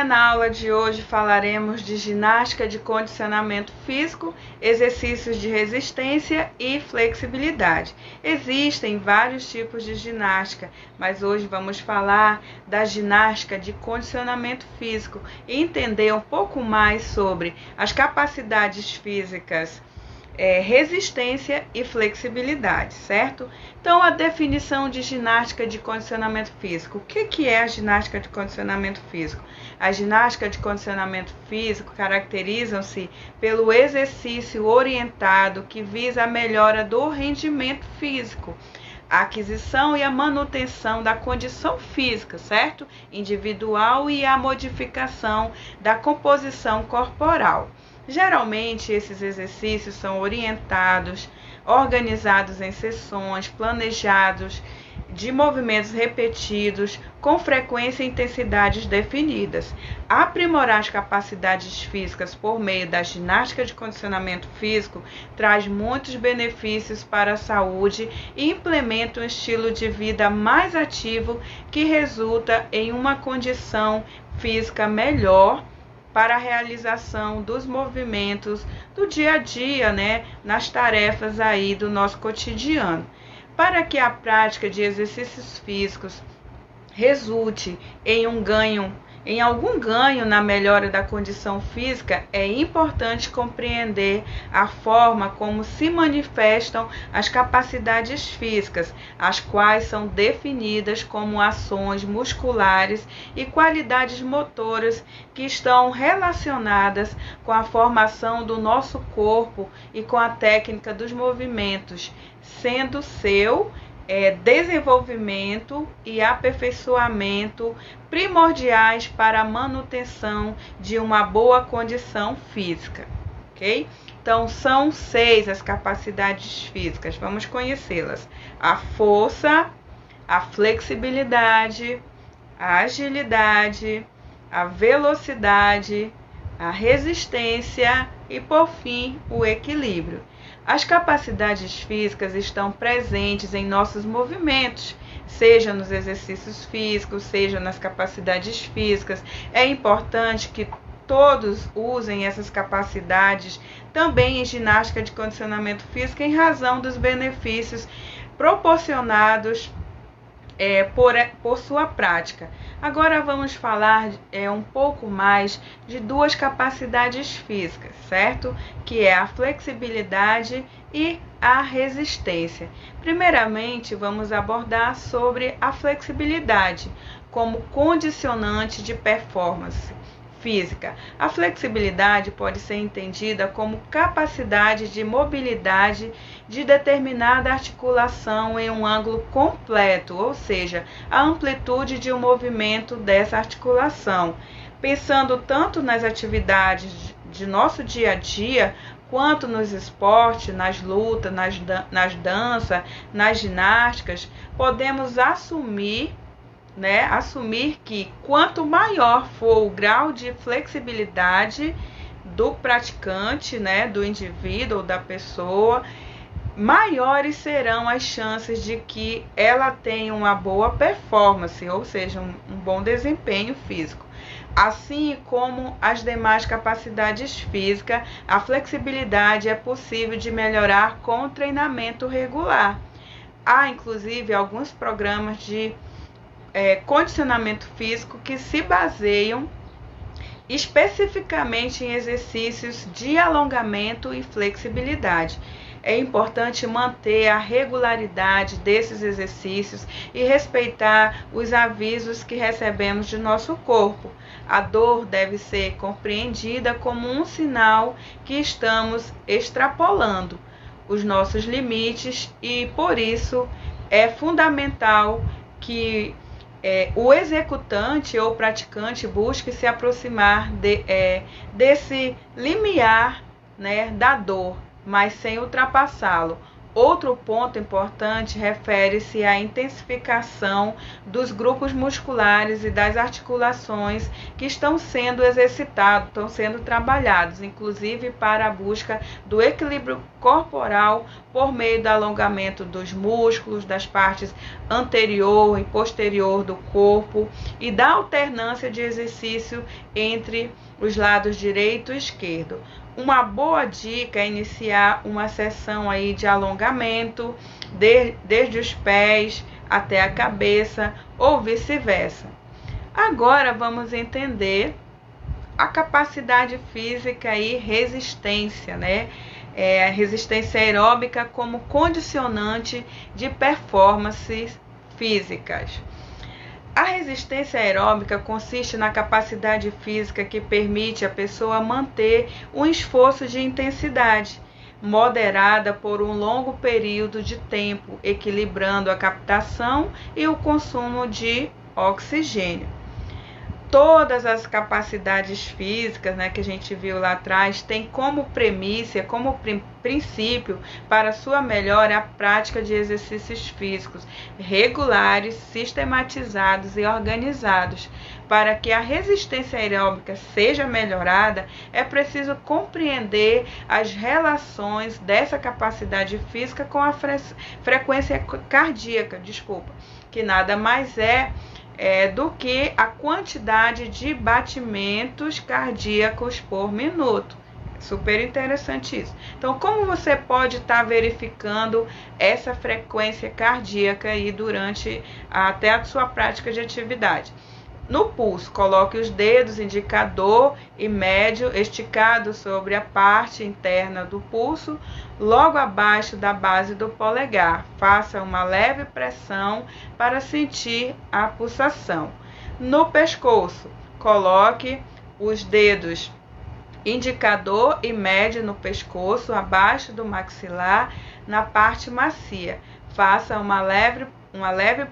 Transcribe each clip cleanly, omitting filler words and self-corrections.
na aula de hoje falaremos de ginástica de condicionamento físico, exercícios de resistência e flexibilidade. Existem vários tipos de ginástica, mas hoje vamos falar da ginástica de condicionamento físico e entender um pouco mais sobre as capacidades físicas, resistência e flexibilidade, certo? Então, a definição de ginástica de condicionamento físico. O que é a ginástica de condicionamento físico? A ginástica de condicionamento físico caracterizam-se pelo exercício orientado que visa a melhora do rendimento físico, a aquisição e a manutenção da condição física, certo? Individual e a modificação da composição corporal. Geralmente, esses exercícios são orientados, organizados em sessões, planejados, de movimentos repetidos, com frequência e intensidades definidas. Aprimorar as capacidades físicas por meio da ginástica de condicionamento físico traz muitos benefícios para a saúde e implementa um estilo de vida mais ativo que resulta em uma condição física melhor para a realização dos movimentos do dia a dia, nas tarefas aí do nosso cotidiano. Para que a prática de exercícios físicos resulte em algum ganho na melhora da condição física, é importante compreender a forma como se manifestam as capacidades físicas, as quais são definidas como ações musculares e qualidades motoras que estão relacionadas com a formação do nosso corpo e com a técnica dos movimentos, sendo seu desenvolvimento e aperfeiçoamento primordiais para a manutenção de uma boa condição física, ok? Então, são 6 as capacidades físicas, vamos conhecê-las: a força, a flexibilidade, a agilidade, a velocidade, a resistência e, por fim, o equilíbrio. As capacidades físicas estão presentes em nossos movimentos, seja nos exercícios físicos, seja nas capacidades físicas. É importante que todos usem essas capacidades também em ginástica de condicionamento físico, em razão dos benefícios proporcionados por sua prática. Agora vamos falar um pouco mais de 2 capacidades físicas, certo? Que é a flexibilidade e a resistência. Primeiramente, vamos abordar sobre a flexibilidade como condicionante de performance física. A flexibilidade pode ser entendida como capacidade de mobilidade de determinada articulação em um ângulo completo, ou seja, a amplitude de um movimento dessa articulação. Pensando tanto nas atividades de nosso dia a dia, quanto nos esportes, nas lutas, nas danças, nas ginásticas, podemos assumir que quanto maior for o grau de flexibilidade do praticante, do indivíduo ou da pessoa, maiores serão as chances de que ela tenha uma boa performance, ou seja, um bom desempenho físico. Assim como as demais capacidades físicas, a flexibilidade é possível de melhorar com treinamento regular. Há, inclusive, alguns programas de condicionamento físico que se baseiam especificamente em exercícios de alongamento e flexibilidade. É importante manter a regularidade desses exercícios e respeitar os avisos que recebemos de nosso corpo. A dor deve ser compreendida como um sinal que estamos extrapolando os nossos limites e, por isso, é fundamental que o executante ou praticante busque se aproximar desse limiar, da dor, mas sem ultrapassá-lo, Outro ponto importante refere-se à intensificação dos grupos musculares e das articulações que estão sendo exercitados, estão sendo trabalhados, inclusive para a busca do equilíbrio corporal por meio do alongamento dos músculos, das partes anterior e posterior do corpo e da alternância de exercício entre os lados direito e esquerdo. Uma boa dica é iniciar uma sessão aí de alongamento desde os pés até a cabeça ou vice-versa. Agora vamos entender a capacidade física e resistência, né? A resistência aeróbica como condicionante de performances físicas. A resistência aeróbica consiste na capacidade física que permite a pessoa manter um esforço de intensidade moderada por um longo período de tempo, equilibrando a captação e o consumo de oxigênio. Todas as capacidades físicas, né, que a gente viu lá atrás, têm como premissa, como princípio para sua melhora a prática de exercícios físicos regulares, sistematizados e organizados. Para que a resistência aeróbica seja melhorada, é preciso compreender as relações dessa capacidade física com a frequência cardíaca, que nada mais do que a quantidade de batimentos cardíacos por minuto. Super interessante isso. Então, como você pode estar verificando essa frequência cardíaca aí durante até a sua prática de atividade? No pulso, coloque os dedos indicador e médio esticados sobre a parte interna do pulso, logo abaixo da base do polegar. Faça uma leve pressão para sentir a pulsação. No pescoço, coloque os dedos indicador e médio no pescoço, abaixo do maxilar, na parte macia. Faça uma leve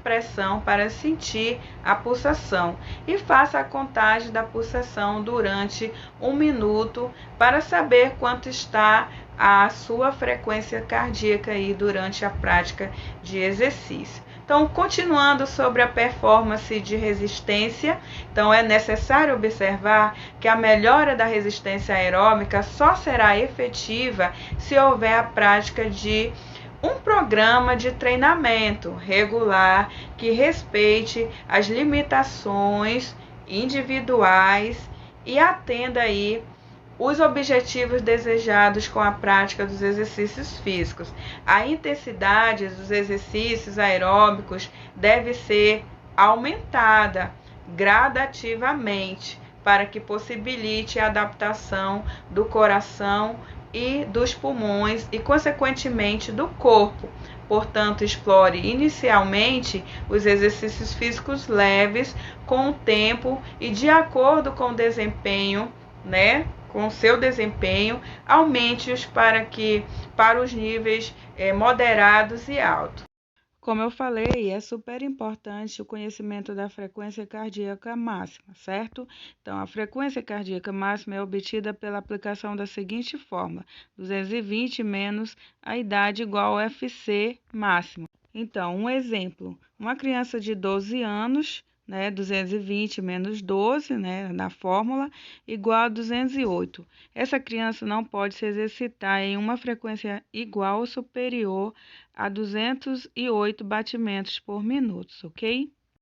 pressão para sentir a pulsação e faça a contagem da pulsação durante 1 minuto para saber quanto está a sua frequência cardíaca aí durante a prática de exercício. Então, continuando sobre a performance de resistência, então é necessário observar que a melhora da resistência aeróbica só será efetiva se houver a prática de um programa de treinamento regular que respeite as limitações individuais e atenda aí os objetivos desejados com a prática dos exercícios físicos. A intensidade dos exercícios aeróbicos deve ser aumentada gradativamente para que possibilite a adaptação do coração e dos pulmões e, consequentemente, do corpo. Portanto, explore inicialmente os exercícios físicos leves com o tempo e de acordo com o desempenho, né? Com o seu desempenho, aumente-os para os níveis moderados e altos. Como eu falei, é super importante o conhecimento da frequência cardíaca máxima, certo? Então, a frequência cardíaca máxima é obtida pela aplicação da seguinte fórmula: 220 menos a idade igual ao FC máximo. Então, um exemplo, uma criança de 12 anos, 220 menos 12, na fórmula, igual a 208. Essa criança não pode se exercitar em uma frequência igual ou superior a 208 batimentos por minuto, ok?